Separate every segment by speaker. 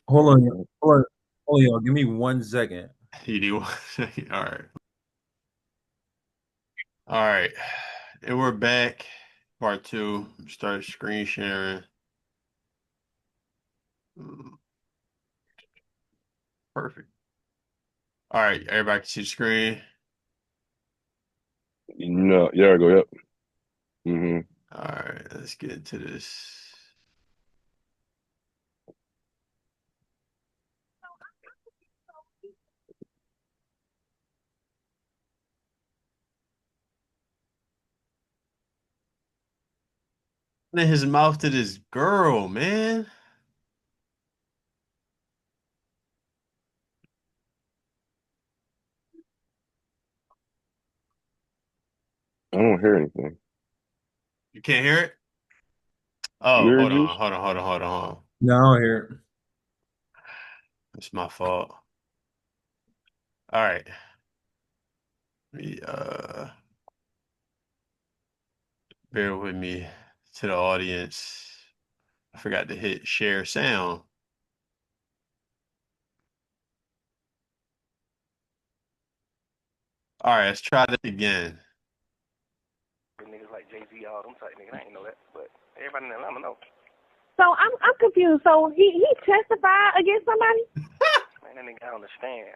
Speaker 1: Hold on, hold on, hold on, y'all. Give me 1 second.
Speaker 2: You do. All right. All right. And we're back. Part two. Start screen sharing. Mm, Perfect. All right. Everybody can see the screen.
Speaker 3: No, yeah, I go. Yep. Hmm.
Speaker 2: All right. Let's get into this. In his mouth to this girl, man.
Speaker 3: I don't hear anything.
Speaker 2: You can't hear it?
Speaker 3: You
Speaker 2: Oh,
Speaker 3: hear
Speaker 2: hold
Speaker 3: it,
Speaker 2: on.
Speaker 3: Juice?
Speaker 2: Hold on.
Speaker 1: No, I don't hear it.
Speaker 2: It's my fault. All right. Bear with me to the audience. I forgot to hit share sound. All right, let's try that again.
Speaker 4: Niggas like Jay-Z, all them type niggas. I ain't know that, but everybody in Atlanta know.
Speaker 5: So I'm confused. So he testified against somebody?
Speaker 4: Man, that nigga, I understand.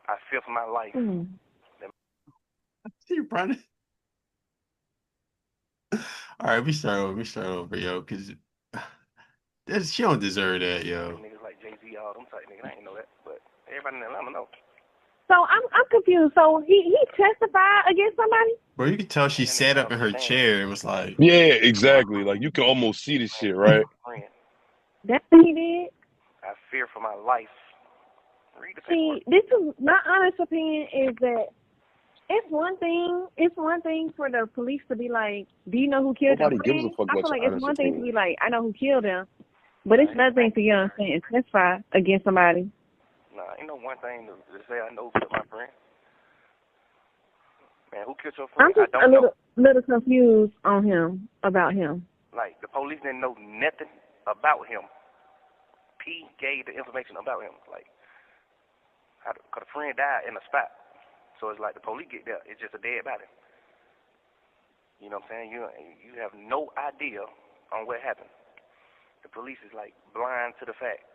Speaker 4: I fear for my life.
Speaker 5: Mm.
Speaker 2: You running? All right, we start over, yo, because she don't deserve that, yo.
Speaker 4: Niggas like Jay-Z, all them type niggas. I ain't know that, but everybody in Atlanta know.
Speaker 5: So I'm confused. So he testified against somebody?
Speaker 2: Bro, you can tell she
Speaker 4: Man, that nigga,
Speaker 2: sat
Speaker 4: I
Speaker 2: up in her
Speaker 4: understand.
Speaker 2: chair and was like,
Speaker 3: Yeah, exactly. Like you can almost see this
Speaker 4: Man,
Speaker 3: shit, right?
Speaker 4: friend,
Speaker 5: That's what he did.
Speaker 4: I fear for my life. Read the paperwork.
Speaker 5: See, this is my honest opinion is that it's one thing. It's one thing for the police to be like, "Do you know who killed your
Speaker 3: Nobody gives a
Speaker 5: friend?"
Speaker 3: fuck
Speaker 5: I
Speaker 3: about
Speaker 5: feel
Speaker 3: your
Speaker 5: like it's
Speaker 3: honest
Speaker 5: one thing to
Speaker 3: opinion.
Speaker 5: be like, "I know who killed him," but it's another thing to get on stand and testify against somebody.
Speaker 4: Nah, ain't no one thing to say I know who killed my friend. Man, who killed your
Speaker 5: I'm
Speaker 4: friend? I
Speaker 5: just a
Speaker 4: don't know.
Speaker 5: little confused on him about him.
Speaker 4: Like, the police didn't know nothing about him. P gave the information about him. Like, cause a friend died in the spot. So it's like the police get there, it's just a dead body. You know what I'm saying? You have no idea on what happened. The police is like blind to the fact.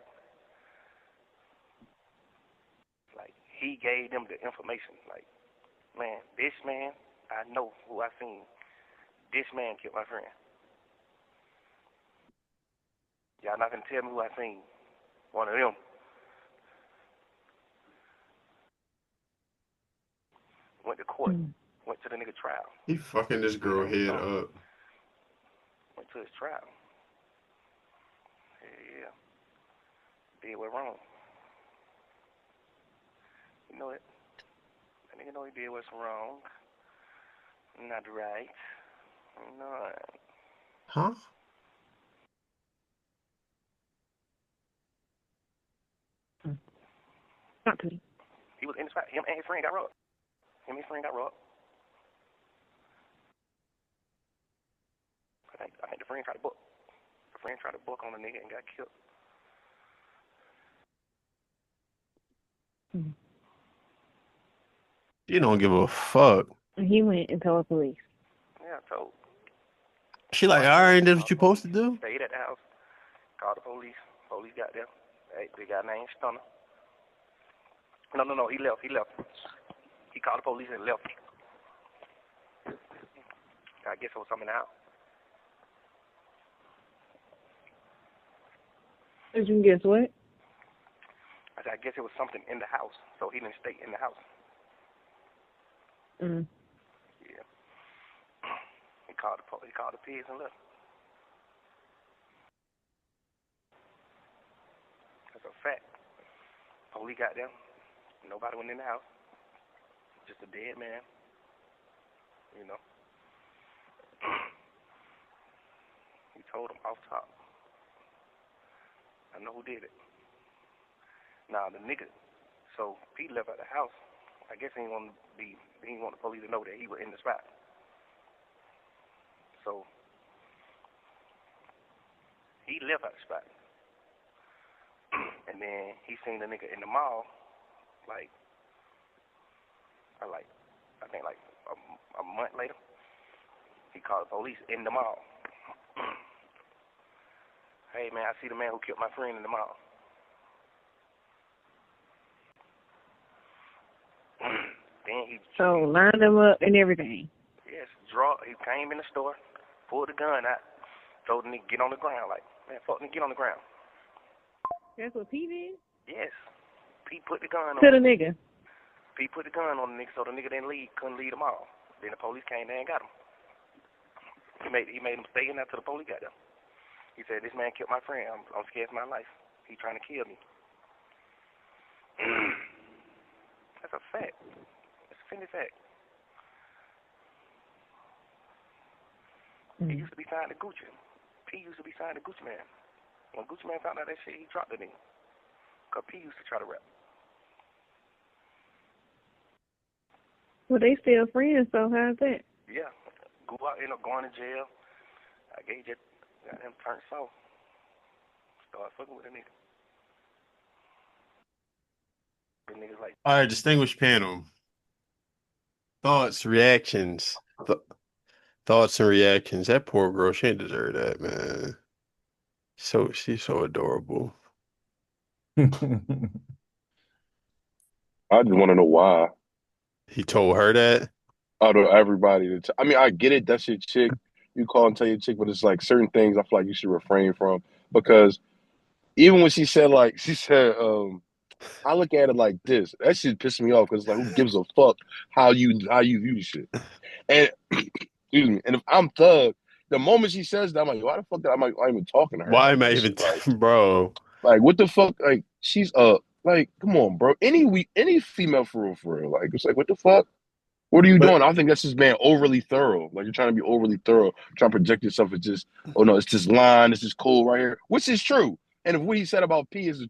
Speaker 4: Like, he gave them the information. Like, man, this man, I know who I seen. This man killed my friend. Y'all not gonna tell me who I seen. One of them went to court,
Speaker 5: Mm.
Speaker 4: went to the nigga trial.
Speaker 2: he fucking this
Speaker 4: His
Speaker 2: girl
Speaker 4: name
Speaker 2: head
Speaker 4: Summer.
Speaker 2: up.
Speaker 4: Went to his trial. Yeah, did what wrong. You know it. That nigga know he did what's wrong. Not right. No.
Speaker 2: Huh?
Speaker 5: Not to.
Speaker 4: He was in the spot. Him and his friend got robbed. Him and his friend got robbed. I think the friend tried to book. The friend tried to book on the nigga and got killed.
Speaker 5: Mm.
Speaker 2: You don't give a fuck.
Speaker 5: And he went and told the police.
Speaker 4: Yeah, I told.
Speaker 2: She like,
Speaker 4: Watch
Speaker 2: all
Speaker 4: this.
Speaker 2: right, that's what
Speaker 4: Called
Speaker 2: you
Speaker 4: the
Speaker 2: supposed to
Speaker 4: police.
Speaker 2: do?
Speaker 4: Stayed at the house. Called the police. Police got there. Hey, they got named Stunner. No. He left. He called the police and left. I guess it was something in the house.
Speaker 5: Did you guess what?
Speaker 4: I said, I guess it was something in the house. So he didn't stay in the house.
Speaker 5: Mm.
Speaker 4: Yeah. He called the pigs and left. That's a fact. Police got there. Nobody went in the house. Just a dead man. You know. He told him off top. I know who did it. Now the nigga. So Pete left at the house. I guess he didn't want the police to know that he was in the spot. So he left at the spot. then he seen the nigga in the mall, like, I think like a month later. He called the police in the mall. Hey man, I see the man who killed my friend in the mall. Then he
Speaker 5: lined them up and everything.
Speaker 4: Yes, he came in the store, pulled the gun out, told the nigga get on the ground. Like, man, fuck nigga, get on the ground.
Speaker 5: That's what P did?
Speaker 4: Yes. P put the gun on
Speaker 5: to the nigga.
Speaker 4: P put the gun on the nigga so the nigga couldn't leave the mall. Then the police came there and got him. He made him stay in there till the police got there. He said, this man killed my friend. I'm scared for my life. He trying to kill me. That's a fact. It's a funny fact. He used to be signed to Gucci. P used to be signed to Gucci Man. When Gucci Man found out that shit, he dropped the nigga. Because P used to try to rap.
Speaker 5: Well, they still friends, so how's that?
Speaker 4: Yeah. End up going to jail. I gave just got him turned soft. Start fucking with a nigga. The niggas like,
Speaker 2: All right, distinguished panel. Thoughts, reactions. Thoughts and reactions. That poor girl, she ain't deserve that, man. She's so adorable.
Speaker 3: I just want to know why.
Speaker 2: He told her that?
Speaker 3: Out of everybody, I mean, I get it. That's your chick. You call and tell your chick, but it's like certain things I feel like you should refrain from because even when she said, I look at it like this. That shit pissed me off because like, who gives a fuck how you view shit? And excuse me. And if I'm Thug, the moment she says that, I'm like, why the fuck am I even talking to her?
Speaker 2: Why
Speaker 3: Like,
Speaker 2: am I even, bro?
Speaker 3: like, what the fuck? Like, she's like, come on, bro. Any female for real. Like, it's like, what the fuck? What are you
Speaker 2: But
Speaker 3: doing? I don't think that's just being overly thorough. Like, you're trying to be overly thorough, trying to project yourself as just, oh no, it's this line, this is cool right here, which is true. And if what he said about P is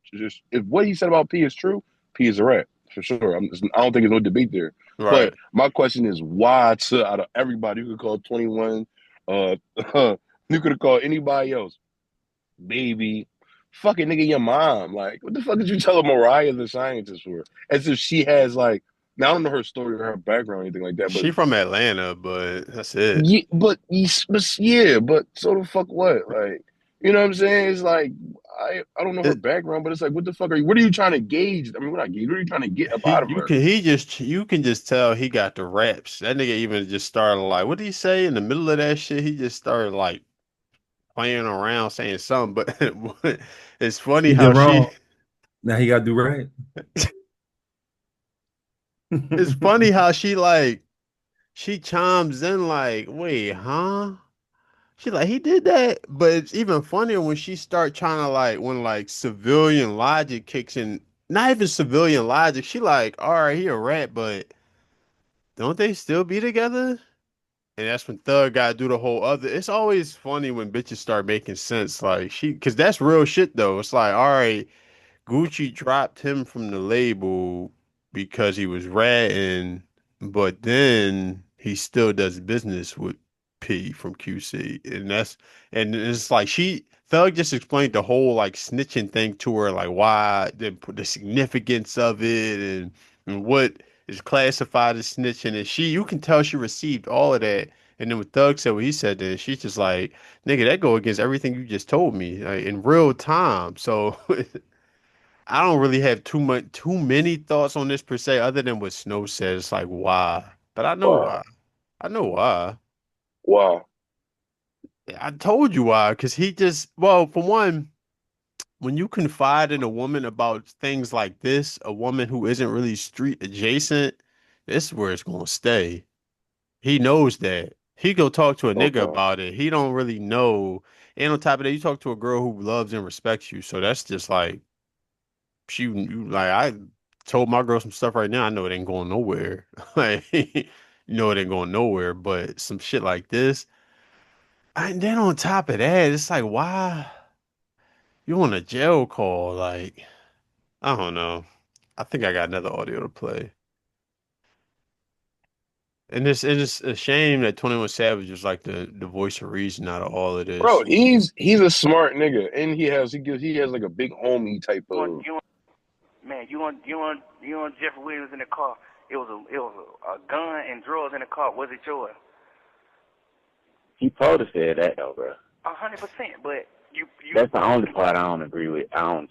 Speaker 3: true, P is a rat for sure. I don't think there's no debate there.
Speaker 2: right.
Speaker 3: But my question is, why out of everybody, you could call 21, uh, you could have called anybody else, baby, fucking nigga, your mom. Like, what the fuck did you tell Mariah the scientist for? As if she has like, now I don't know her story or her background or anything like that, but
Speaker 2: She from Atlanta, but that's it.
Speaker 3: yeah, but so the fuck what? Like, you know what I'm saying? It's like I don't know her
Speaker 2: It
Speaker 3: background, but it's like, what the fuck what are you trying to gauge? I mean, what are you trying to get up out of her?
Speaker 2: you can just tell he got the raps. That nigga even just started like, what did he say in the middle of that shit? He just started like playing around saying something, but it's funny
Speaker 1: He did
Speaker 2: how she
Speaker 1: wrong. Now he got to do right.
Speaker 2: it's funny how she like she chimes in like, wait, huh? She like he did that, but it's even funnier when she start trying to like when like civilian logic kicks in. Not even civilian logic. She like, all right, he a rat, but don't they still be together? And that's when Thug got to do the whole other. It's always funny when bitches start making sense. Like because that's real shit though. It's like, all right, Gucci dropped him from the label because he was ratting, but then he still does business with P from QC. And it's like Thug just explained the whole like snitching thing to her, like why the significance of it and what is classified as snitching. And you can tell she received all of that. And then when Thug said what he said, then she's just like, nigga, that go against everything you just told me, like, in real time. So I don't really have too many thoughts on this per se, other than what Snow says. It's like why, but I know
Speaker 3: Wow,
Speaker 2: why. I know why.
Speaker 3: wow,
Speaker 2: I told you why, because well, for one, when you confide in a woman about things like this, a woman who isn't really street adjacent, this is where it's gonna stay. He knows that. He go talk to a nigga
Speaker 3: okay,
Speaker 2: about it. He don't really know. And on top of that, you talk to a girl who loves and respects you. So that's just like I told my girl some stuff right now. I know it ain't going nowhere. Like, you know it ain't going nowhere. But some shit like this, and then on top of that, it's like, why you on a jail call? Like, I don't know. I think I got another audio to play. And it's a shame that 21 Savage is like the voice of reason out of all of
Speaker 3: Bro,
Speaker 2: this.
Speaker 3: he's a smart nigga, and he has like a big homie type
Speaker 4: You want
Speaker 3: of.
Speaker 4: you want man, you want Jeffrey Williams in the car. It was a gun and drugs in the car. Was it yours?
Speaker 6: He supposed to say that though, bro.
Speaker 4: 100%. But you
Speaker 6: That's the only part I don't agree with. I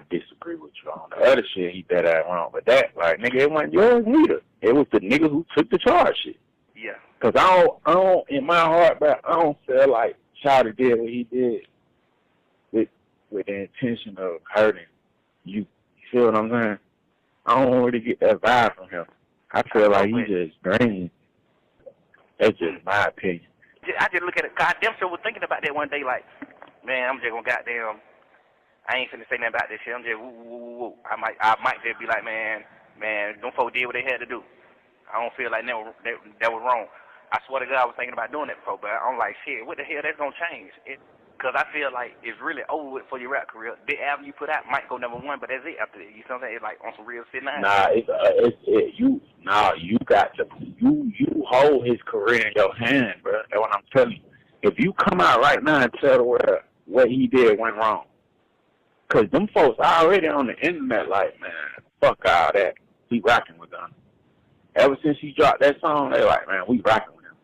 Speaker 6: disagree with you on. The other shit, he dead ass wrong. But that, like, nigga, it wasn't yours neither. It was the nigga who took the charge shit.
Speaker 4: yeah.
Speaker 6: Cause I don't, in my heart, bro, I don't feel like Shawty did what he did with the intention of hurting you. You feel what I'm saying? I don't really get that vibe from him. I feel like he just green. That's just my opinion.
Speaker 4: I just look at it. God damn sure was thinking about that one day. Like, man, I'm just gonna goddamn. I ain't finna say nothing about this shit. I'm just woo woo woo woo. I might just be like, man, them folks did what they had to do. I don't feel like that was wrong. I swear to God, I was thinking about doing that before, but I'm like, shit, what the hell? That's gonna change. Because I feel like it's really over with for your rap career. The album you put out might go number one, but that's it after that. You know what I'm saying? It's like on some real shit now.
Speaker 6: You got to you hold his career in your hand, bro. That's what I'm telling you. If you come out right now and tell the world what he did went wrong, cause them folks already on the internet like, man, fuck all that. He rocking with them. Ever since he dropped that song, they like, man, we rocking with him.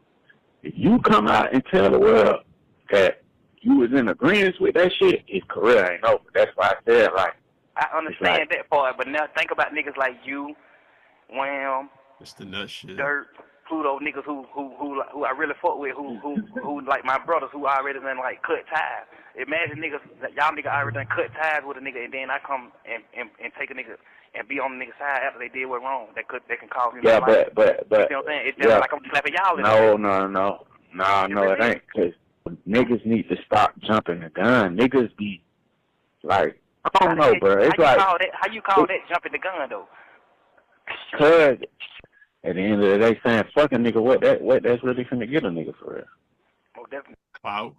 Speaker 6: If you come out and tell the world that you was in agreement with that shit, his career ain't over. That's why I said, like,
Speaker 4: I understand that part, but now think about niggas like you, Wham,
Speaker 2: It's the nut shit.
Speaker 4: Dirt, Pluto, niggas who I really fuck with, who like my brothers who already done like cut ties. Imagine niggas, y'all niggas already done cut ties with a nigga, and then I come and take a nigga and be on the nigga side after they did what wrong. They can cause me.
Speaker 6: Yeah,
Speaker 4: my life.
Speaker 6: but
Speaker 4: You know what I'm saying? It's just like I'm slapping y'all.
Speaker 6: No, it ain't. Cause niggas need to stop jumping the gun. Niggas be like, I don't know, bro. It's like
Speaker 4: how you call that jumping the gun though?
Speaker 6: Cause at the end of the day, saying fuck a nigga, what that's really finna get a nigga for real.
Speaker 4: Oh, definitely.
Speaker 2: Wow.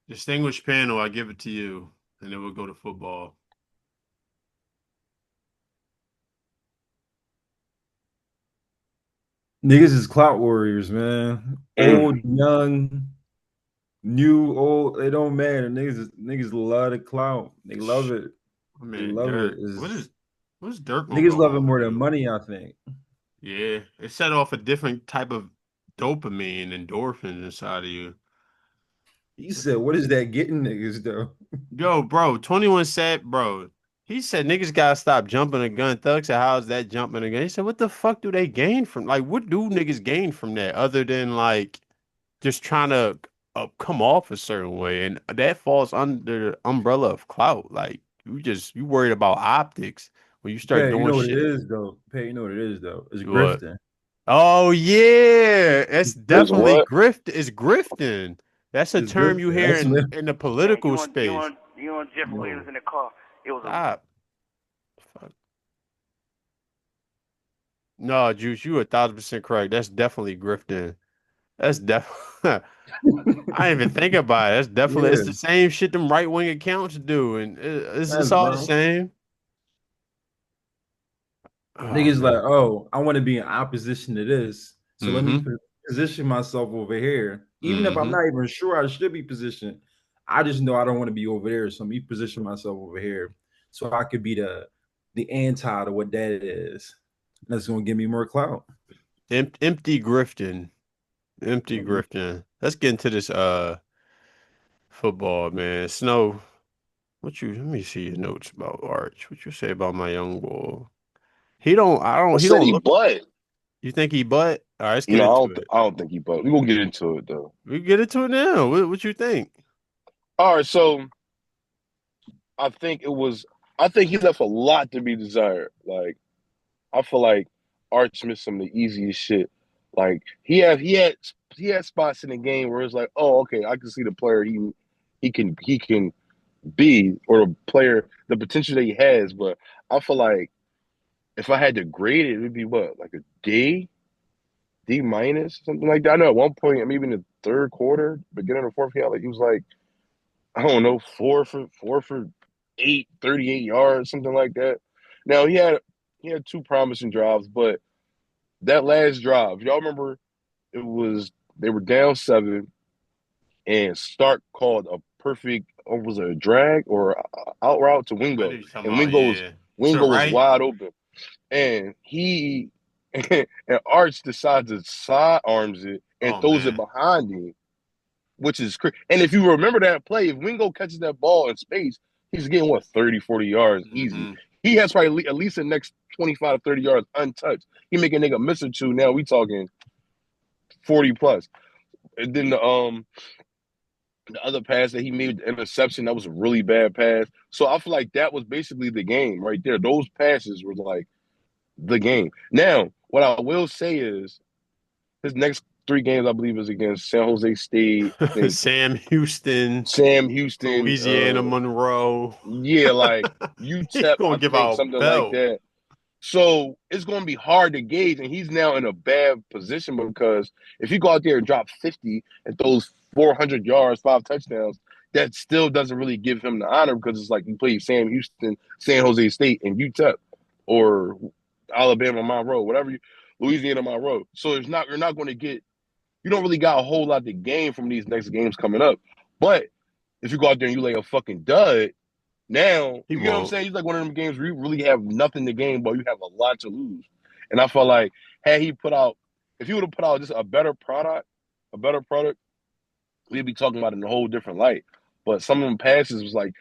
Speaker 2: Distinguished panel, I give it to you, and then we'll go to football.
Speaker 1: Niggas is clout warriors, man. Old, young, new, old. It don't matter. Niggas love the clout. They love it.
Speaker 2: Man,
Speaker 1: they love
Speaker 2: Dirk.
Speaker 1: it.
Speaker 2: What's Dirk?
Speaker 1: Niggas love it more than money, I think.
Speaker 2: Yeah, it set off a different type of dopamine, endorphins inside of you.
Speaker 1: He said, "What is that getting niggas though?"
Speaker 2: Yo, bro, 21 said, bro. He said niggas gotta stop jumping a gun. Thug said, how's that jumping a gun? He said, what the fuck do they gain from? Like, what do niggas gain from that other than like just trying to come off a certain way? And that falls under the umbrella of clout. Like, you worried about optics when you start
Speaker 1: Pay, you
Speaker 2: doing
Speaker 1: know what it
Speaker 2: shit.
Speaker 1: is though. Pay, you know what it is though. It's
Speaker 2: What?
Speaker 1: grifting.
Speaker 2: Oh yeah, that's definitely
Speaker 3: what?
Speaker 2: It's grifting. That's a
Speaker 1: It's
Speaker 2: term you
Speaker 1: grifting.
Speaker 2: hear
Speaker 1: That's
Speaker 2: in the political
Speaker 4: Man,
Speaker 2: space.
Speaker 4: you want Jeffrey Williams in the car. It was
Speaker 2: Stop. Fuck. No, Juice, you 1,000% correct. That's definitely grifting. That's definitely. I didn't even think about it. That's definitely. It's
Speaker 1: yeah.
Speaker 2: the same shit them right wing accounts do, and it's
Speaker 1: That's
Speaker 2: all the
Speaker 1: bro.
Speaker 2: same. Oh,
Speaker 1: Niggas
Speaker 2: man.
Speaker 1: like, oh, I want to be in opposition to this, so let me
Speaker 2: Mm-hmm.
Speaker 1: position myself over here. Even if I'm
Speaker 2: Mm-hmm.
Speaker 1: not even sure I should be positioned, I just know I don't want to be over there. So let me position myself over here, so I could be the anti to what that is. That's gonna give me more clout.
Speaker 2: Empty grifting. Empty
Speaker 1: Mhm.
Speaker 2: grifting. Let's get into this football, man. Snow. Let me see your notes about Arch. What you say about my young boy?
Speaker 3: I
Speaker 2: He
Speaker 3: said
Speaker 2: don't
Speaker 3: he
Speaker 2: look.
Speaker 3: butt.
Speaker 2: You think he butt? All right, let's get
Speaker 3: No,
Speaker 2: into it.
Speaker 3: I don't think he butt. We gonna get into it though.
Speaker 2: We get into it now. What you think?
Speaker 3: All right, so I think it was. I think he left a lot to be desired. Like I feel like Arch missed some of the easiest shit. Like he had spots in the game where it's like, oh, okay, I can see the player he can be, or the player the potential that he has. But I feel like if I had to grade it, it would be what, like a D minus, something like that. I know at one point, maybe in the third quarter, beginning of the fourth, he was like, I don't know, 4 for 8, 38 yards, something like that. Now he had two promising drives, but that last drive, y'all remember it was they were down 7 and Stark called a perfect was it a drag or out route to
Speaker 2: I know
Speaker 3: Wingo.
Speaker 2: you're talking
Speaker 3: And
Speaker 2: about, yeah. To the
Speaker 3: Wingo was
Speaker 2: right?
Speaker 3: wide open. And he and Arch decides to sidearms it and
Speaker 2: Oh,
Speaker 3: throws it
Speaker 2: man.
Speaker 3: behind him, which is crazy. And if you remember that play, if Wingo catches that ball in space, he's getting what 30, 40 yards easy.
Speaker 2: Mm-hmm.
Speaker 3: He has probably at least the next 25 to 30 yards untouched. He make a nigga miss or two. Now we talking 40 plus. And then the other pass that he made, the interception, that was a really bad pass. So I feel like that was basically the game right there. Those passes were like the game. Now, what I will say is his next 3 games, I believe, is against San Jose State. I think
Speaker 2: Sam Houston,
Speaker 3: Sam Houston.
Speaker 2: Louisiana Monroe.
Speaker 3: Yeah, like
Speaker 2: He's
Speaker 3: UTEP,
Speaker 2: gonna
Speaker 3: I
Speaker 2: give
Speaker 3: think
Speaker 2: out
Speaker 3: something like
Speaker 2: belt.
Speaker 3: that. So it's going to be hard to gauge, and he's now in a bad position because if you go out there and drop 50 and throws 400 yards, 5 touchdowns, that still doesn't really give him the honor because it's like you play Sam Houston, San Jose State, and UTEP, or Alabama Monroe, whatever Louisiana Monroe. So you're not going to get you don't really got a whole lot to gain from these next games coming up. But if you go out there and you lay a fucking dud, now,
Speaker 2: He
Speaker 3: you get what I'm
Speaker 2: won't.
Speaker 3: saying? He's like one of them games where you really have nothing to gain, but you have a lot to lose. And I felt like if he would have put out just a better product, we'd be talking about it in a whole different light. But some of them passes was like,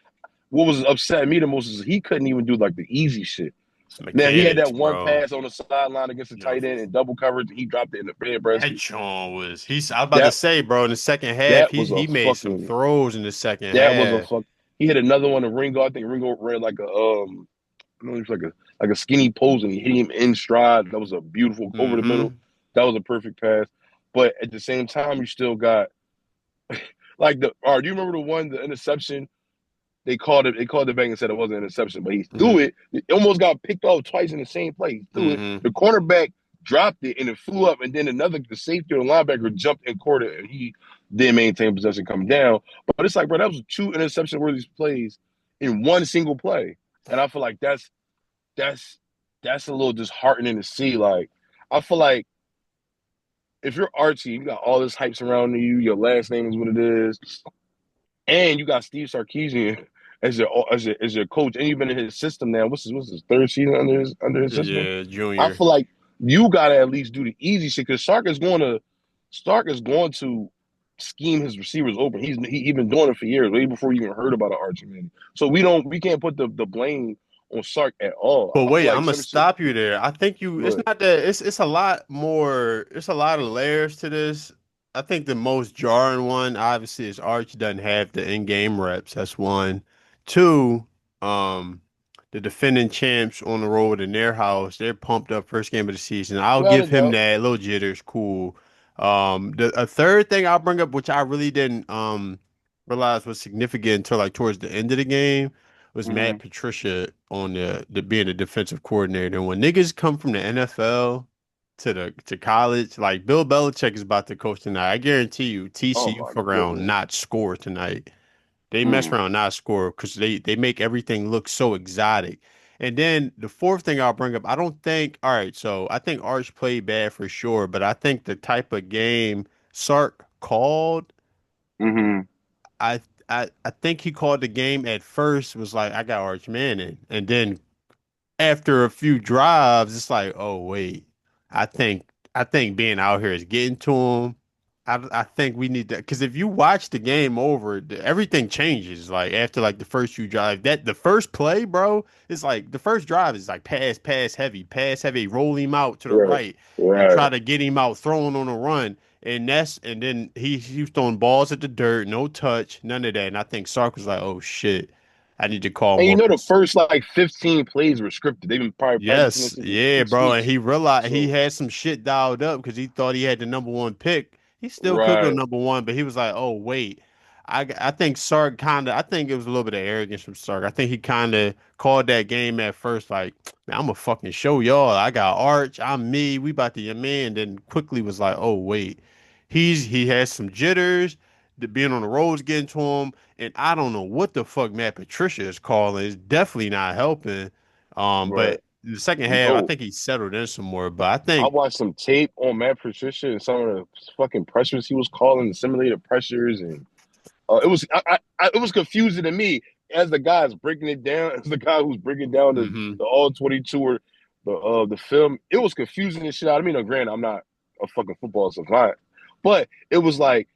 Speaker 3: what was upsetting me the most is he couldn't even do like the easy shit.
Speaker 2: It's
Speaker 3: Now he had
Speaker 2: mechanics,
Speaker 3: that one
Speaker 2: bro.
Speaker 3: pass on the sideline against the
Speaker 2: You know,
Speaker 3: tight end and double coverage, and he dropped it in the red
Speaker 2: that
Speaker 3: breast.
Speaker 2: Sean was I was about to
Speaker 3: That
Speaker 2: say, bro, in the second half,
Speaker 3: that was a
Speaker 2: he made some
Speaker 3: fucking
Speaker 2: throws in the second
Speaker 3: that was a
Speaker 2: half.
Speaker 3: fuck. He hit another one to Ringo. I think Ringo ran like a I know, it was like a skinny pose, and he hit him in stride. That was a beautiful over the middle.
Speaker 2: Mm-hmm.
Speaker 3: That was a perfect pass. But at the same time, you still got like do you remember the one, the interception? They called it. They called it back and said it wasn't an interception, but he threw
Speaker 2: Mm-hmm.
Speaker 3: it. It almost got picked off twice in the same play. He threw it.
Speaker 2: Mm-hmm.
Speaker 3: The cornerback dropped it, and it flew up. And then the safety or the linebacker jumped and caught it, and he did maintain possession coming down. But it's like, bro, that was 2 interception-worthy plays in one single play, and I feel like that's a little disheartening to see. Like, I feel like if you're Archie, you got all this hype surrounding you. Your last name is what it is, and you got Steve Sarkisian as your coach, and you've been in his system now. What's his third season under his system?
Speaker 2: Yeah,
Speaker 3: I
Speaker 2: Junior.
Speaker 3: feel like you got to at least do the easy shit because Stark is going to scheme his receivers open. He's been doing it for years, way before you even heard about an Archie man. So we can't put the blame on Sark at all.
Speaker 2: But
Speaker 3: I feel
Speaker 2: wait,
Speaker 3: like
Speaker 2: I'm gonna
Speaker 3: some shit.
Speaker 2: stop you there. I think it's
Speaker 3: Good.
Speaker 2: not that it's a lot more, it's a lot of layers to this. I think the most jarring one, obviously, is Arch doesn't have the in-game reps. That's one. Two, um, the defending champs on the road in their house, they're pumped up first game of the season. I'll
Speaker 3: Without
Speaker 2: give
Speaker 3: a
Speaker 2: him
Speaker 3: doubt.
Speaker 2: that. Little jitters, cool. A third thing I'll bring up, which I really didn't realize was significant until like towards the end of the game was
Speaker 3: Mm-hmm.
Speaker 2: Matt Patricia on the being a defensive coordinator. And when niggas come from the NFL to college, like Bill Belichick is about to coach tonight. I guarantee you,
Speaker 3: Oh
Speaker 2: TCU
Speaker 3: my
Speaker 2: fuck around
Speaker 3: goodness.
Speaker 2: not score tonight. They mess
Speaker 3: Mm.
Speaker 2: around not score because they make everything look so exotic. And then the fourth thing I'll bring up, I don't think. All right, so I think Arch played bad for sure, but I think the type of game Sark called
Speaker 3: Mm-hmm.
Speaker 2: I I think he called the game at first was like I got Arch Manning, and then after a few drives, it's like oh wait, I think being out here is getting to him. I think we need that because if you watch the game over, everything changes. Like after like the first few drives, that the first play, bro, it's like the first drive is like pass heavy, roll him out to the
Speaker 3: Right.
Speaker 2: right and
Speaker 3: Right.
Speaker 2: try to get him out throwing on a run. And then he was throwing balls at the dirt, no touch, none of that. And I think Sark was like, "Oh shit, I need to call
Speaker 3: And you
Speaker 2: more."
Speaker 3: know the first like 15 plays were scripted. They've been probably practicing this
Speaker 2: Yes,
Speaker 3: since for
Speaker 2: yeah,
Speaker 3: 6
Speaker 2: bro. And
Speaker 3: weeks.
Speaker 2: he realized he
Speaker 3: So
Speaker 2: had some shit dialed up because he thought he had the number one pick. He still could go
Speaker 3: right.
Speaker 2: number one, but he was like, "Oh wait." I think Sark I think it was a little bit of arrogance from Sark. I think he kind of called that game at first like, "Man, I'm gonna fucking show y'all. I got Arch. I'm me. We about to your man." Then quickly was like, "Oh wait, he has some jitters. The being on the roads getting to him, and I don't know what the fuck Matt Patricia is calling. It's definitely not helping."
Speaker 3: Right.
Speaker 2: But In the second half, I think he settled in some more. But I
Speaker 3: I
Speaker 2: think
Speaker 3: watched some tape on Matt Patricia and some of the fucking pressures he was calling, the simulated pressures, and it was confusing to me as the guy is breaking it down, as the guy who's breaking down the all 22 or the film. It was confusing and shit. I mean, granted, I'm not a fucking football savant, but it was like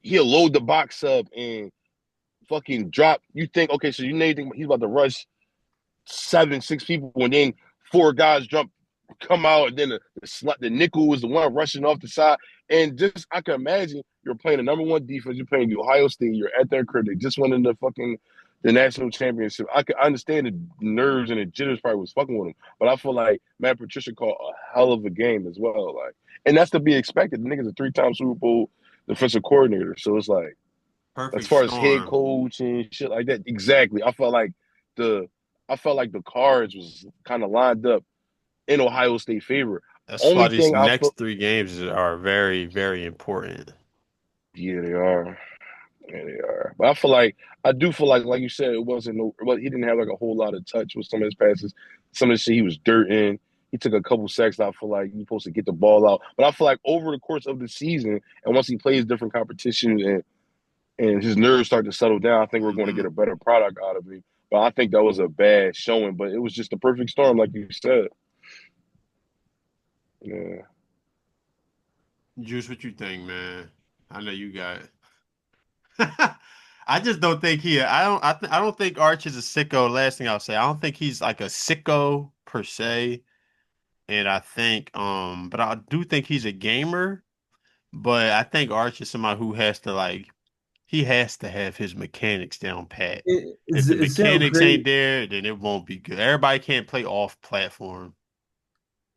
Speaker 3: he'll load the box up and fucking drop. You think, okay, so you know you think he's about to rush 6 people, and then 4 guys come out, and then the nickel was the one rushing off the side. And just I can imagine you're playing the number 1 defense, you're playing Ohio State, you're at their crib, they just won in the national championship. I can understand the nerves and the jitters probably was fucking with him, but I feel like Matt Patricia called a hell of a game as well. Like, and that's to be expected. The nigga's a 3-time Super Bowl defensive coordinator, so it's like
Speaker 2: perfect
Speaker 3: as far as
Speaker 2: storm.
Speaker 3: head coach and shit like that, exactly. I felt like the cards was kind of lined up in Ohio State favor.
Speaker 2: That's why these next 3 games are very, very important.
Speaker 3: Yeah, they are. Yeah, they are. But I do feel like you said, he didn't have like a whole lot of touch with some of his passes. Some of the shit he was dirting. He took a couple sacks. I feel like he's supposed to get the ball out. But I feel like over the course of the season, and once he plays different competitions and his nerves start to settle down, I think we're going to get a better product out of him. But I think that was a bad showing. But it was just a perfect storm, like you said. Yeah.
Speaker 2: Juice, what you think, man? I know you got it. I just don't think I don't think Arch is a sicko. Last thing I'll say, I don't think he's like a sicko per se. And I think but I do think he's a gamer. But I think Arch is somebody who has to have his mechanics down pat. If the mechanics ain't there, then it won't be good. Everybody can't play off platform.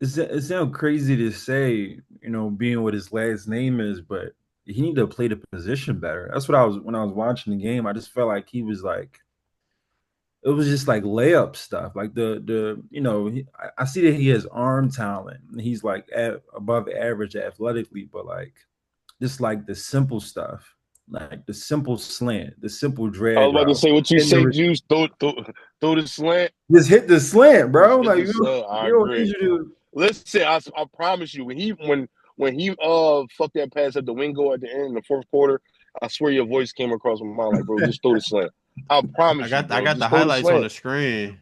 Speaker 1: It sounds crazy to say, being what his last name is, but he need to play the position better. That's what when I was watching the game. I just felt like he was like, it was just like layup stuff. Like I see that he has arm talent. He's like above average athletically, but like just like the simple stuff, like the simple slant, the simple drag.
Speaker 3: I was about to say what you say, Juice. Throw the slant.
Speaker 1: Just hit the slant, bro. Like
Speaker 3: I agree. Listen, I promise you, when he fucked that pass at the wingo at the end in the 4th quarter, I swear your voice came across my mind like, bro, just throw the slant. I promise you.
Speaker 2: I got the highlights on the screen.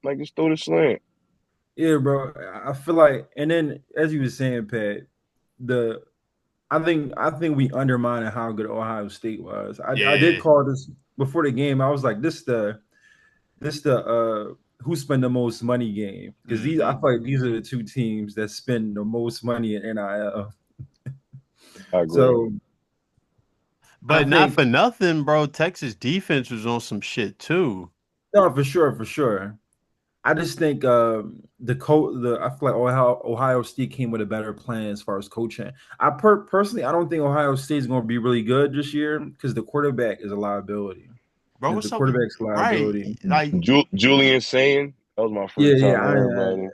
Speaker 3: Like, just throw the slant.
Speaker 1: Yeah, bro. I feel like, and then as you were saying, Pat, I think we undermined how good Ohio State was. I did call this before the game. I was like, this the who spend the most money game, because I feel like these are the 2 teams that spend the most money in NIL.
Speaker 3: I agree.
Speaker 1: So,
Speaker 2: but not for nothing, bro. Texas defense was on some shit too.
Speaker 1: No, for sure. I just think I feel like Ohio State came with a better plan as far as coaching. I personally, I don't think Ohio State is going to be really good this year because the quarterback is a liability.
Speaker 2: Bro, what's
Speaker 1: the quarterback's liability?
Speaker 3: Right. Like Julian saying that was my first time.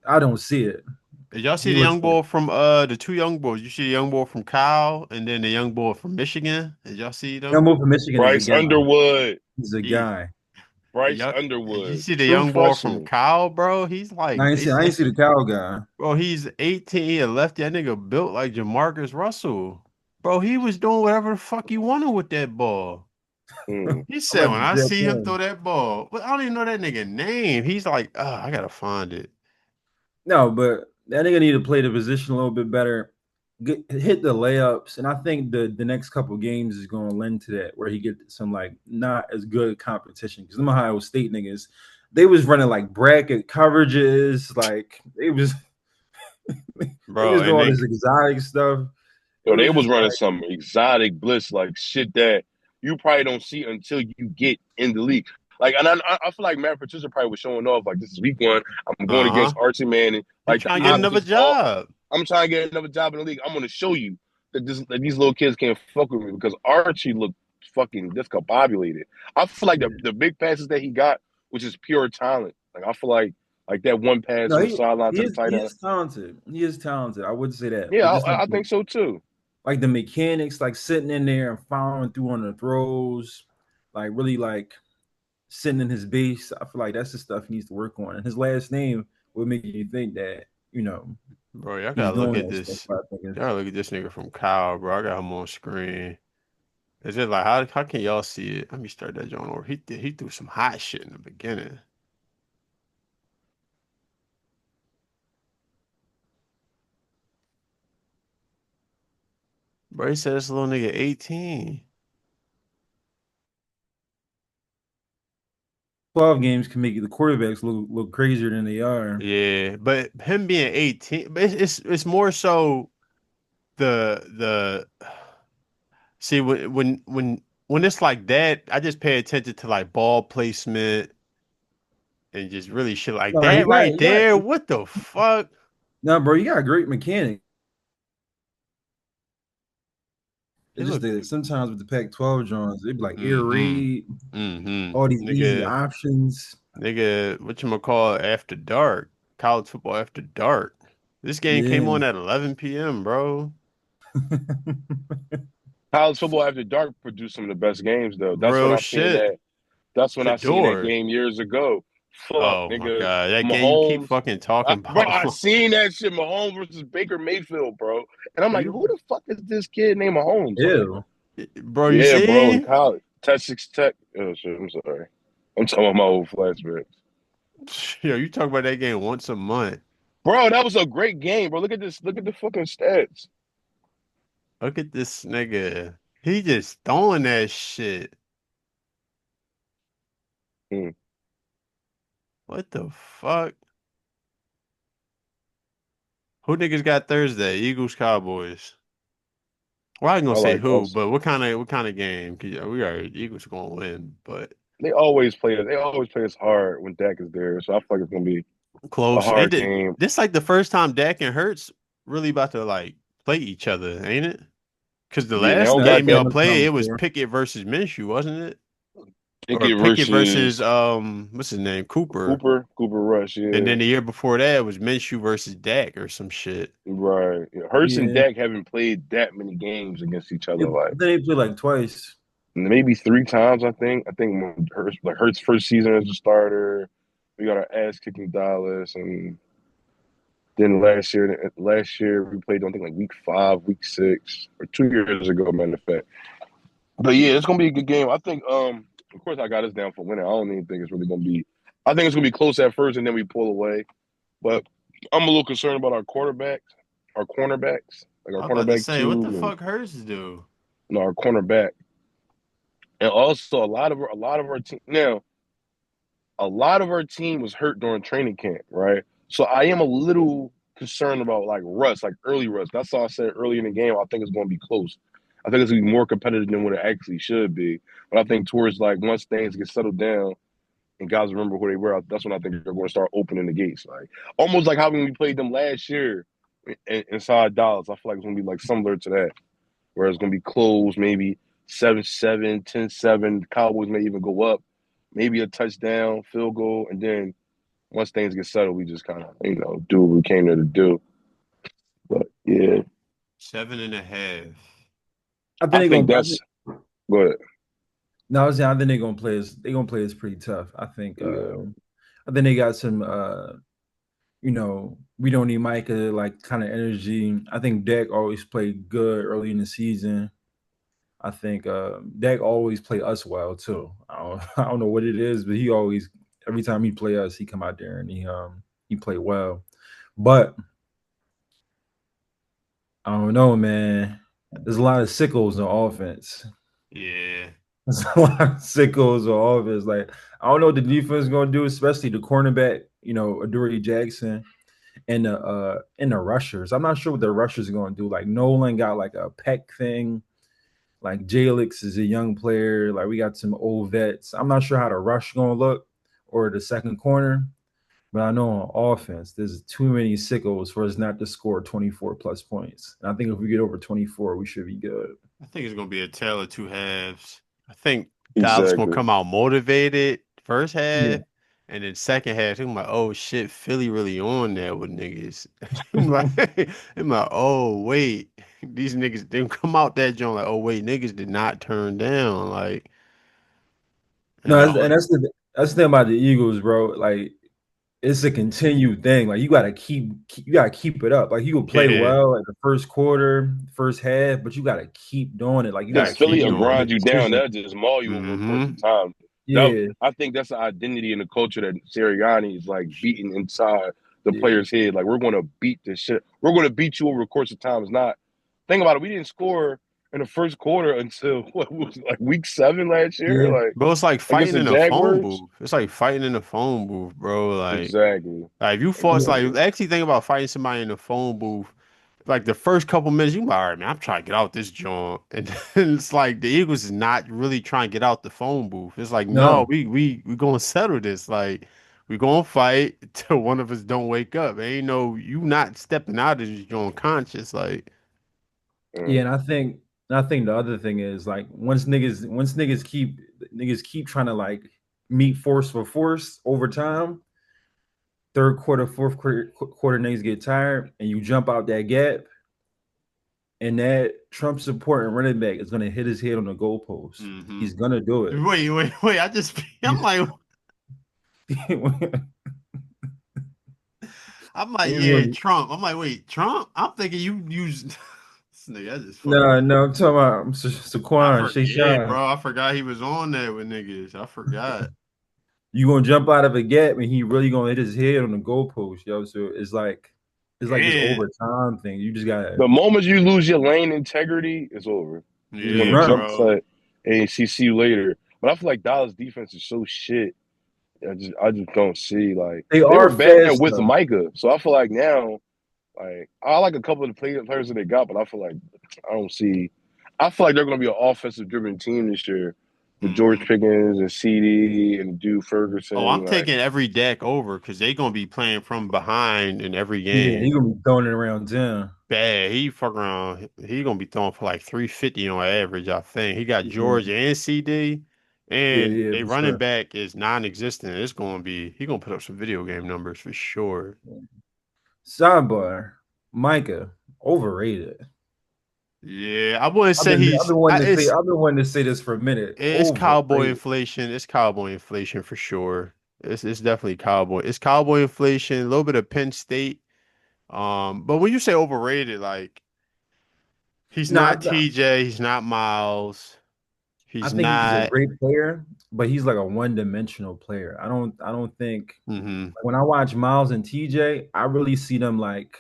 Speaker 1: I don't see it.
Speaker 2: Did y'all see the young boy from the 2 young boys? You see the young boy from Cal and then the young boy from Michigan. Did y'all see them?
Speaker 1: Young boy from Michigan.
Speaker 3: Bryce Underwood.
Speaker 1: He's a guy.
Speaker 3: Bryce Underwood.
Speaker 2: You see the young boy from Cal, bro? He's like
Speaker 1: I ain't see the Cal guy.
Speaker 2: Bro, he's 18. He a lefty. That nigga built like Jamarcus Russell. Bro, he was doing whatever the fuck he wanted with that ball. He said, when I see him throw that ball, I don't even know that nigga name. He's like, I gotta find it.
Speaker 1: No, but that nigga need to play the position a little bit better, hit the layups, and I think the next couple of games is going to lend to that, where he gets some like not as good competition. Because them Ohio State niggas, they was running like bracket coverages, like they was,
Speaker 2: bro,
Speaker 1: they was doing all this exotic stuff.
Speaker 3: So they was running some exotic blitz, like shit that you probably don't see until you get in the league. Like, and I feel like Matt Patricia probably was showing off, like, this is week 1. I'm going against Archie Manning. Like,
Speaker 2: trying to get another job.
Speaker 3: I'm trying to get another job in the league. I'm going to show you that these little kids can't fuck with me, because Archie looked fucking discombobulated. I feel like the big passes that he got was just pure talent. Like, I feel like that one pass on the sideline to the tight end.
Speaker 1: He is talented. He is talented. I would say that.
Speaker 3: Yeah, I think so too.
Speaker 1: Like the mechanics, like sitting in there and following through on the throws, like really like sitting in his base. I feel like that's the stuff he needs to work on. And his last name would make you think that,
Speaker 2: Bro, y'all
Speaker 1: he's
Speaker 2: gotta look
Speaker 1: doing
Speaker 2: at
Speaker 1: that stuff.
Speaker 2: this.
Speaker 1: But I think
Speaker 2: Y'all gotta look at this nigga from Kyle, bro. I got him on screen. It's just like how can y'all see it? Let me start that joint over. He threw some hot shit in the beginning. Bro, he said this little nigga 18.
Speaker 1: 12 games can make the quarterbacks look crazier than they are.
Speaker 2: Yeah, but him being 18, but it's more so the see when it's like that, I just pay attention to like ball placement and just really shit like
Speaker 1: Nah,
Speaker 2: that right there. What the fuck?
Speaker 1: nah, bro, you got a great mechanic.
Speaker 2: He
Speaker 1: It's just
Speaker 2: look
Speaker 1: that sometimes with the Pac-12 Jones, it'd be like air
Speaker 2: mm-hmm.
Speaker 1: raid,
Speaker 2: Mm-hmm.
Speaker 1: all these easy options.
Speaker 2: Nigga, whatchamacallit after dark. College football after dark. This game came
Speaker 1: Yeah.
Speaker 2: on at 11 p.m., bro.
Speaker 3: College football after dark produced some of the best games though. That's when
Speaker 2: Real
Speaker 3: I seen
Speaker 2: shit.
Speaker 3: that. That's when I seen that
Speaker 2: Fedor.
Speaker 3: game years ago. Fuck,
Speaker 2: Oh my
Speaker 3: nigga,
Speaker 2: God. That game you keep
Speaker 3: Mahomes.
Speaker 2: fucking talking
Speaker 3: Bro,
Speaker 2: about.
Speaker 3: I seen that shit, Mahomes versus Baker Mayfield, bro. And I'm
Speaker 2: Bro,
Speaker 3: like, who the fuck is this kid named Mahomes? Like,
Speaker 1: Ew.
Speaker 2: bro, you
Speaker 3: yeah, bro, in
Speaker 2: see?
Speaker 3: college. Texas Tech. Oh shit, I'm sorry. I'm talking about my old flashbacks.
Speaker 2: Yo, you talk about that game once a month.
Speaker 3: Bro, that was a great game, bro. Look at this. Look at the fucking stats.
Speaker 2: Look at this nigga. He just throwing that shit.
Speaker 3: Hmm.
Speaker 2: What the fuck? Who niggas got Thursday? Eagles, Cowboys. Well, I ain't gonna
Speaker 3: I
Speaker 2: say
Speaker 3: like
Speaker 2: who,
Speaker 3: us.
Speaker 2: but what kind of game? 'Cause, we are Eagles gonna win, but
Speaker 3: They always play us. They always play us hard when Dak is there. So I feel like it's gonna be a
Speaker 2: close. They
Speaker 3: hard
Speaker 2: did
Speaker 3: game.
Speaker 2: this like the first time Dak and Hurts really about to like play each other, ain't it? Because the
Speaker 3: Yeah, they
Speaker 2: last
Speaker 3: don't
Speaker 1: No, that's
Speaker 3: got
Speaker 2: game
Speaker 3: that
Speaker 2: y'all
Speaker 1: been a
Speaker 2: played,
Speaker 1: time
Speaker 2: it was
Speaker 1: before.
Speaker 2: Pickett versus Minshew, wasn't it? Or
Speaker 3: Pickett
Speaker 2: Pickett versus
Speaker 3: versus
Speaker 2: what's his name? Cooper.
Speaker 3: Cooper Rush.
Speaker 2: And
Speaker 3: Yeah,
Speaker 2: then the year before that it was Minshew versus Dak or some shit.
Speaker 3: right. Yeah, Hurts and
Speaker 1: Yeah.
Speaker 3: Dak haven't played that many games against each
Speaker 1: I
Speaker 3: other. Like
Speaker 1: think they played like twice.
Speaker 3: maybe three times. I think. I think when Hurts first season as a starter, we got our ass kicking Dallas, and then last year we played. I think like week 5, week 6, or 2 years ago. Matter of fact. But yeah, it's gonna be a good game. I think. Of course, I got us down for winning. I don't even think it's really gonna be. I think it's gonna be close at first, and then we pull away. But I'm a little concerned about our cornerbacks, like our
Speaker 2: I was about to
Speaker 3: cornerback
Speaker 2: say, what the
Speaker 3: two, and
Speaker 2: fuck Hurts do?
Speaker 3: our cornerback, and also a lot of our team. Now, a lot of our team was hurt during training camp, right? So I am a little concerned about like Russ, like early Russ. That's all I said early in the game. I think it's going to be close. I think it's going to be more competitive than what it actually should be. But I think towards like once things get settled down and guys remember who they were, that's when I think they're going to start opening the gates. Like almost like how when we played them last year inside Dallas. I feel like it's going to be like similar to that, where it's going to be close, maybe 7-7, 10-7. Cowboys may even go up, maybe a touchdown, field goal, and then once things get settled, we just kind of do what we came there to do. But yeah,
Speaker 2: 7.5.
Speaker 1: I think
Speaker 3: I
Speaker 1: they're
Speaker 3: think
Speaker 1: gonna.
Speaker 3: that's good.
Speaker 1: No, I was saying, I think they're gonna play us. They're gonna play us pretty tough.
Speaker 3: Yeah,
Speaker 1: I think they got some. We don't need Micah like kind of energy. I think Dak always played good early in the season. I think Dak always play us well too. I don't know what it is, but he always every time he play us, he come out there and he play well. But I don't know, man. There's a lot of sickles on offense.
Speaker 2: Yeah.
Speaker 1: There's a lot of sickles on offense. Like I don't know what the defense is gonna do, especially the cornerback. Adoree Jackson and the rushers. I'm not sure what the rushers are gonna do. Like Nolan got like a pec thing. Like Jalix is a young player. Like we got some old vets. I'm not sure how the rush gonna look or the second corner, but I know on offense there's too many sickles for us not to score 24 plus points. And I think if we get over 24, we should be good.
Speaker 2: I think it's gonna be a tale of two halves. I think Dallas gonna
Speaker 3: exactly.
Speaker 2: come out motivated first
Speaker 1: Yeah.
Speaker 2: half, and then second half, I'm like, oh shit, Philly really on there with niggas. I'm like, oh wait, these niggas didn't come out that joint like, oh wait, niggas did not turn down. Like,
Speaker 1: No,
Speaker 2: and
Speaker 1: and
Speaker 2: all
Speaker 1: that's That's the thing about the Eagles, bro. Like it's a continued thing. Like you gotta keep it up. Like you will play
Speaker 2: Yeah,
Speaker 1: well at the first quarter, first half, but you gotta keep doing it. Like you
Speaker 2: gotta
Speaker 1: gotta
Speaker 3: Because
Speaker 1: keep
Speaker 3: Philly
Speaker 2: keep
Speaker 3: will
Speaker 1: making
Speaker 2: doing
Speaker 3: grind
Speaker 1: good
Speaker 2: it.
Speaker 3: you down.
Speaker 1: decisions.
Speaker 3: They'll just maul you over a course
Speaker 2: Mm-hmm.
Speaker 3: of time.
Speaker 1: Yeah,
Speaker 3: I think that's the identity and the culture that Sirianni is like beating inside the
Speaker 1: yeah,
Speaker 3: player's head. Like we're going to beat this shit. We're going to beat you over a course of time. It's not. Think about it. We didn't score in the first quarter until what was it, like week 7 last year,
Speaker 1: yeah,
Speaker 3: like
Speaker 2: Bro, it's like
Speaker 3: against
Speaker 2: fighting
Speaker 3: the
Speaker 2: in a phone
Speaker 3: Jaguars.
Speaker 2: booth. It's like fighting in a phone booth, bro.
Speaker 3: Exactly.
Speaker 2: Like if you fought, it's like
Speaker 3: Exactly.
Speaker 2: actually think about fighting somebody in a phone booth. Like the first couple minutes, you like, all right, man, I'm trying to get out this joint, and then it's like the Eagles is not really trying to get out the phone booth. It's like, no,
Speaker 1: no,
Speaker 2: we gonna settle this. Like we gonna fight till one of us don't wake up. Ain't no you not stepping out of this joint conscious. Like
Speaker 1: yeah.
Speaker 3: Mm.
Speaker 1: And I think the other thing is like once niggas keep trying to like meet force for force over time. Third quarter, fourth quarter, niggas get tired, and you jump out that gap, and that Trump supporting running back is gonna hit his head on the goalpost.
Speaker 2: hmm
Speaker 1: He's gonna do it.
Speaker 2: wait. I'm like, I'm like,
Speaker 1: He's
Speaker 2: yeah,
Speaker 1: gonna-
Speaker 2: Trump. I'm like, wait, Trump? I'm thinking you used this nigga. I just fucking.
Speaker 1: no, I'm talking about
Speaker 2: I
Speaker 1: Saquon, Shay
Speaker 2: forget,
Speaker 1: Sean.
Speaker 2: bro. I forgot he was on there with niggas. I forgot.
Speaker 1: You gonna jump out of a gap, and he really gonna hit his head on the goalpost, yo. So it's like this
Speaker 2: Yeah,
Speaker 1: overtime thing. You just gotta
Speaker 3: The moment you lose your lane integrity, it's over. He's
Speaker 1: just
Speaker 3: going to
Speaker 2: yeah,
Speaker 1: run.
Speaker 3: jump
Speaker 2: bro.
Speaker 3: cut and see you later. But I feel like Dallas defense is so shit. I just don't see like
Speaker 1: They
Speaker 3: they were
Speaker 1: are
Speaker 3: bad
Speaker 1: fast
Speaker 3: with
Speaker 1: though.
Speaker 3: Micah. So I feel like now, like I like a couple of the players that they got, but I feel like I don't see. I feel like they're going to be an offensive driven team this year with George
Speaker 2: hmm
Speaker 3: Pickens and CD and Dude
Speaker 2: Oh, I'm
Speaker 3: Ferguson. Like,
Speaker 2: taking every deck over because they gonna be playing from behind in every
Speaker 1: Yeah, he
Speaker 2: game.
Speaker 1: gonna be throwing it around town.
Speaker 2: Bad. He fuck around. He gonna be throwing for like 350 on average. I think he got
Speaker 1: Yeah,
Speaker 2: George and CD,
Speaker 1: yeah,
Speaker 2: and
Speaker 1: yeah,
Speaker 2: they
Speaker 1: for
Speaker 2: running
Speaker 1: sure.
Speaker 2: back is non-existent. It's gonna be he gonna put up some video game numbers for sure.
Speaker 1: Sidebar, Micah, overrated.
Speaker 2: Yeah, I wouldn't
Speaker 1: I've
Speaker 2: say
Speaker 1: been I've
Speaker 2: he's.
Speaker 1: been wanting to say I've been wanting to say this for a minute.
Speaker 2: It's cowboy
Speaker 1: Overrated.
Speaker 2: inflation. It's cowboy inflation for sure. It's definitely cowboy. It's cowboy inflation. A little bit of Penn State. But when you say overrated, like he's
Speaker 1: Nah,
Speaker 2: not TJ, he's not Miles,
Speaker 1: I
Speaker 2: he's
Speaker 1: think he's a
Speaker 2: not.
Speaker 1: great player, but he's like a one-dimensional player. I don't think
Speaker 2: hmm
Speaker 1: like, when I watch Miles and TJ, I really see them like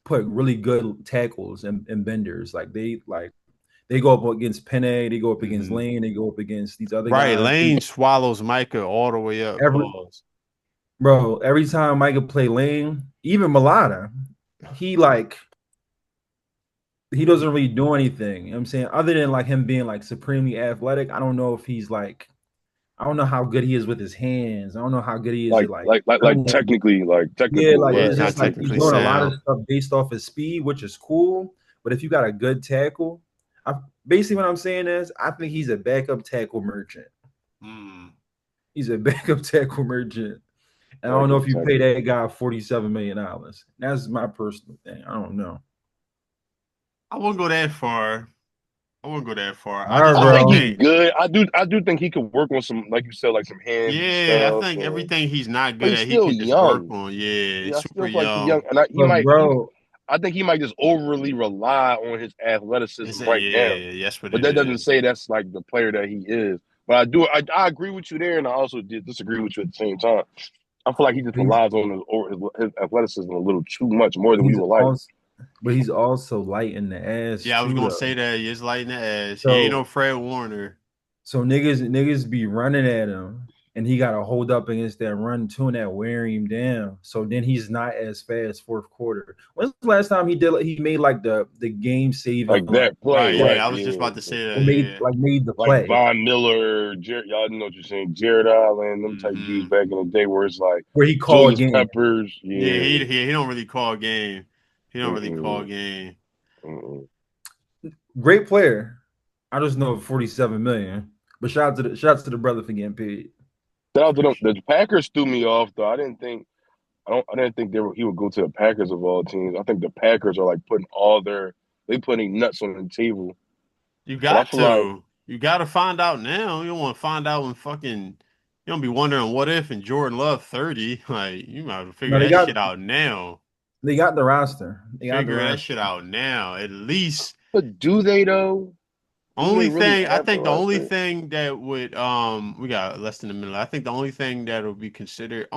Speaker 1: put really good tackles and benders. Like they go up against Penne, they go up against
Speaker 2: hmm
Speaker 1: Lane, they go up against these other
Speaker 2: Right,
Speaker 1: guys.
Speaker 2: Lane swallows Micah all the way up.
Speaker 1: Every
Speaker 2: Pause.
Speaker 1: bro, every time Micah play Lane, even Mulata, he like he doesn't really do anything. You know what I'm saying? Other than like him being like supremely athletic, I don't know if he's like I don't know how good he is with his hands. I don't know how good he is
Speaker 3: like,
Speaker 1: at like
Speaker 3: like, like, like
Speaker 1: cutting.
Speaker 3: technically, like
Speaker 1: Yeah,
Speaker 3: technical,
Speaker 1: like
Speaker 2: Yeah,
Speaker 3: right?
Speaker 1: it's
Speaker 2: he's not
Speaker 1: just like he's
Speaker 2: technically
Speaker 1: doing a lot of
Speaker 2: sound.
Speaker 1: stuff based off his speed, which is cool. But if you got a good tackle, basically what I'm saying is I think he's a backup tackle merchant.
Speaker 2: Mm.
Speaker 1: He's a backup tackle merchant. And I
Speaker 3: Back
Speaker 1: don't know
Speaker 3: up
Speaker 1: if you pay
Speaker 3: technical.
Speaker 1: that guy $47 million. That's my personal thing. I don't know.
Speaker 2: I wouldn't go that far. I wouldn't go that far. I
Speaker 1: All right,
Speaker 2: just
Speaker 3: I
Speaker 2: don't
Speaker 3: think
Speaker 1: bro.
Speaker 3: he's
Speaker 2: think.
Speaker 3: good. I do think he could work on some, like you said, like some hands and
Speaker 2: Yeah, I
Speaker 3: stuff.
Speaker 2: think everything he's not
Speaker 3: But
Speaker 2: good
Speaker 3: he's
Speaker 2: at, he
Speaker 3: still
Speaker 2: could just work
Speaker 3: young.
Speaker 2: on. Yeah,
Speaker 3: Yeah,
Speaker 2: he's
Speaker 3: I
Speaker 2: super
Speaker 3: still feel like he's young,
Speaker 2: young.
Speaker 3: and
Speaker 1: But bro,
Speaker 3: I think he might just overly rely on his
Speaker 2: It's
Speaker 3: athleticism
Speaker 2: a,
Speaker 3: right now.
Speaker 2: yeah, that's what
Speaker 3: But
Speaker 2: it
Speaker 3: that doesn't
Speaker 2: is.
Speaker 3: say that's like the player that he is. But I agree with you there, and I also disagree with you at the same time. I feel like he just
Speaker 1: he's
Speaker 3: relies on his athleticism a little too much, more than we
Speaker 1: he's
Speaker 3: would like.
Speaker 1: also but he's also light in the ass
Speaker 2: Yeah, I was
Speaker 1: too
Speaker 2: gonna
Speaker 1: though.
Speaker 2: say that. He is lighting the ass. He ain't
Speaker 1: So
Speaker 2: no Fred Warner.
Speaker 1: So niggas be running at him, and he got to hold up against that run too, and that wearing him down. So then he's not as fast fourth quarter. When's the last time he made like the game saving
Speaker 3: Like
Speaker 1: like
Speaker 3: that play,
Speaker 2: Right,
Speaker 1: play
Speaker 2: yeah,
Speaker 3: right?
Speaker 2: I was just
Speaker 3: Yeah.
Speaker 2: about to say
Speaker 1: or
Speaker 2: that.
Speaker 1: made
Speaker 2: Yeah.
Speaker 1: the
Speaker 3: Like
Speaker 1: play
Speaker 3: Von Miller, y'all know what you're saying, Jared Allen, them type dudes
Speaker 2: hmm
Speaker 3: back in the day where it's like
Speaker 1: where he called
Speaker 3: Julius
Speaker 1: game.
Speaker 3: Peppers,
Speaker 2: Yeah,
Speaker 3: yeah.
Speaker 2: he don't really call game. He don't really call
Speaker 3: Mm-mm,
Speaker 2: game.
Speaker 3: mm-mm.
Speaker 1: Great player. I just know 47 million. But shout out to the brother for getting paid.
Speaker 3: Shout out to
Speaker 2: For
Speaker 3: them.
Speaker 2: sure.
Speaker 3: The Packers threw me off though. I didn't think he would go to the Packers of all teams. I think the Packers are like putting nuts on the table.
Speaker 2: You
Speaker 3: But I
Speaker 2: got
Speaker 3: feel like
Speaker 2: to. You got to find out now. You don't want to find out when fucking You don't be wondering what if and Jordan Love 30. Like, you might figure
Speaker 1: No,
Speaker 2: that shit out now.
Speaker 1: they got the roster. They got the
Speaker 2: Figure that
Speaker 1: roster.
Speaker 2: shit out now. At least
Speaker 3: But do they though? Do they
Speaker 2: only
Speaker 3: really
Speaker 2: thing I
Speaker 3: have the
Speaker 2: think the only
Speaker 3: roster?
Speaker 2: thing that would we got less than a minute. I think the only thing that would be considered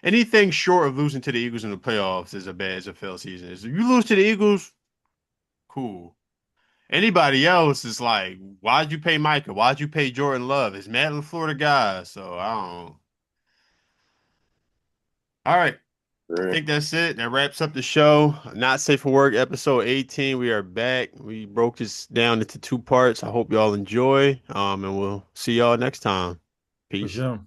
Speaker 2: anything short of losing to the Eagles in the playoffs is a failed season. If you lose to the Eagles, cool. Anybody else is like, why'd you pay Micah? Why'd you pay Jordan Love? It's Matt LaFleur the guy. So I don't. All right. I
Speaker 3: Yeah.
Speaker 2: think that's it. That wraps up the show. Not Safe for Work, episode 18. We are back. We broke this down into two parts. I hope y'all enjoy. And we'll see y'all next time.
Speaker 1: For
Speaker 2: Peace.
Speaker 1: sure.